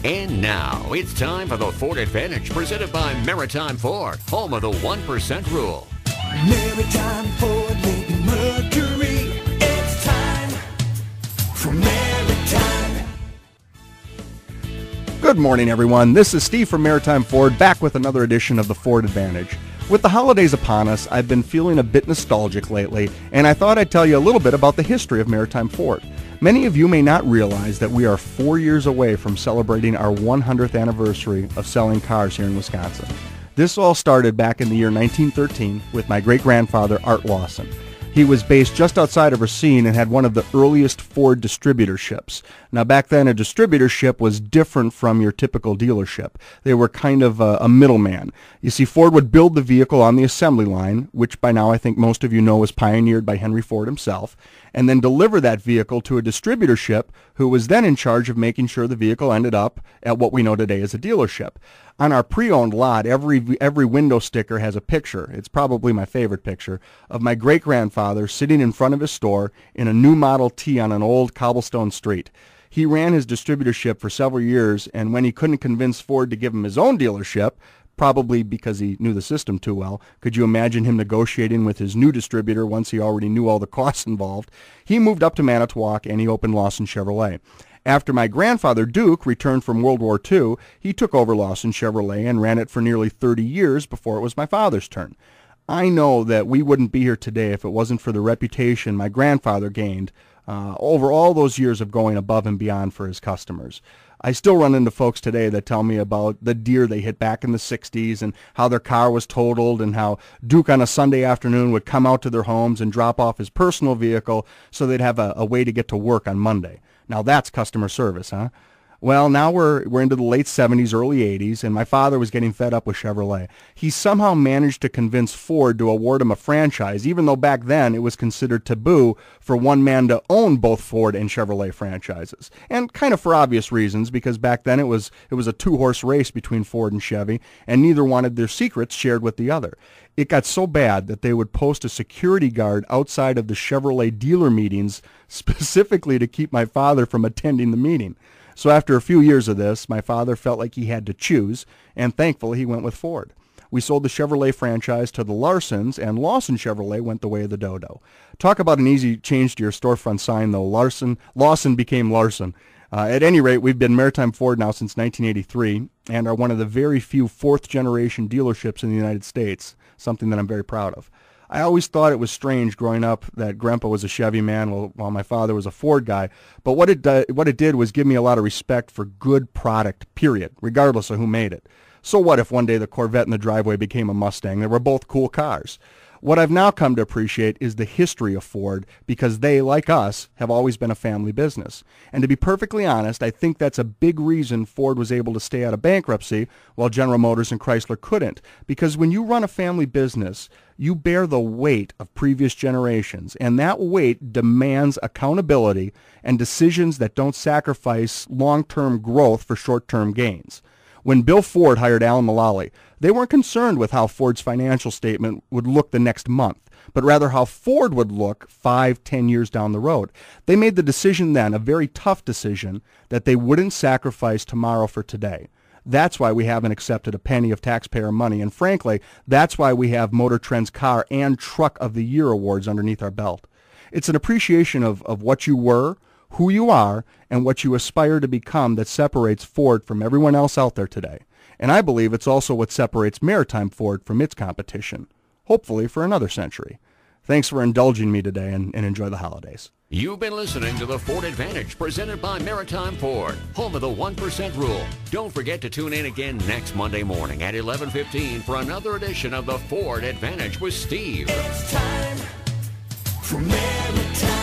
And now, it's time for the Ford Advantage, presented by Maritime Ford, home of the 1% rule. Maritime Ford, Lincoln Mercury, it's time for Maritime. Good morning, everyone. This is Steve from Maritime Ford, back with another edition of the Ford Advantage. With the holidays upon us, I've been feeling a bit nostalgic lately, and I thought I'd tell you a little bit about the history of Maritime Ford. Many of you may not realize that we are 4 years away from celebrating our 100th anniversary of selling cars here in Wisconsin. This all started back in the year 1913 with my great-grandfather, Art Lawson. He was based just outside of Racine and had one of the earliest Ford distributorships. Now, back then, a distributorship was different from your typical dealership. They were kind of a middleman. You see, Ford would build the vehicle on the assembly line, which by now I think most of you know was pioneered by Henry Ford himself, and then deliver that vehicle to a distributorship who was then in charge of making sure the vehicle ended up at what we know today as a dealership. On our pre-owned lot, every window sticker has a picture. It's probably my favorite picture of my great-grandfather sitting in front of his store in a new Model T on an old cobblestone street. He ran his distributorship for several years, and when he couldn't convince Ford to give him his own dealership, probably because he knew the system too well, could you imagine him negotiating with his new distributor once he already knew all the costs involved? He moved up to Manitowoc and he opened Lawson Chevrolet. After my grandfather, Duke, returned from World War II, he took over Lawson Chevrolet and ran it for nearly 30 years before it was my father's turn. I know that we wouldn't be here today if it wasn't for the reputation my grandfather gained over all those years of going above and beyond for his customers. I still run into folks today that tell me about the deer they hit back in the 60s and how their car was totaled and how Duke on a Sunday afternoon would come out to their homes and drop off his personal vehicle so they'd have a way to get to work on Monday. Now that's customer service, huh? Well, now we're into the late 70s, early 80s, and my father was getting fed up with Chevrolet. He somehow managed to convince Ford to award him a franchise, even though back then it was considered taboo for one man to own both Ford and Chevrolet franchises. And kind of for obvious reasons, because back then it was a two-horse race between Ford and Chevy, and neither wanted their secrets shared with the other. It got so bad that they would post a security guard outside of the Chevrolet dealer meetings specifically to keep my father from attending the meeting. So after a few years of this, my father felt like he had to choose, and thankfully he went with Ford. We sold the Chevrolet franchise to the Larsons, and Lawson Chevrolet went the way of the dodo. Talk about an easy change to your storefront sign, though. Lawson became Larson. At any rate, we've been Maritime Ford now since 1983 and are one of the very few fourth-generation dealerships in the United States, something that I'm very proud of. I always thought it was strange growing up that Grandpa was a Chevy man while my father was a Ford guy, but what it did was give me a lot of respect for good product, period, regardless of who made it. So what if one day the Corvette in the driveway became a Mustang? They were both cool cars. What I've now come to appreciate is the history of Ford because they, like us, have always been a family business. And to be perfectly honest, I think that's a big reason Ford was able to stay out of bankruptcy while General Motors and Chrysler couldn't. Because when you run a family business, you bear the weight of previous generations, and that weight demands accountability and decisions that don't sacrifice long-term growth for short-term gains. When Bill Ford hired Alan Mulally, they weren't concerned with how Ford's financial statement would look the next month, but rather how Ford would look 5-10 years down the road. They made the decision then, a very tough decision, that they wouldn't sacrifice tomorrow for today. That's why we haven't accepted a penny of taxpayer money, and frankly, that's why we have Motor Trend's Car and Truck of the Year awards underneath our belt. It's an appreciation of what you were, who you are, and what you aspire to become that separates Ford from everyone else out there today. And I believe it's also what separates Maritime Ford from its competition, hopefully for another century. Thanks for indulging me today, and enjoy the holidays. You've been listening to the Ford Advantage, presented by Maritime Ford, home of the 1% rule. Don't forget to tune in again next Monday morning at 11:15 for another edition of the Ford Advantage with Steve. It's time for Maritime.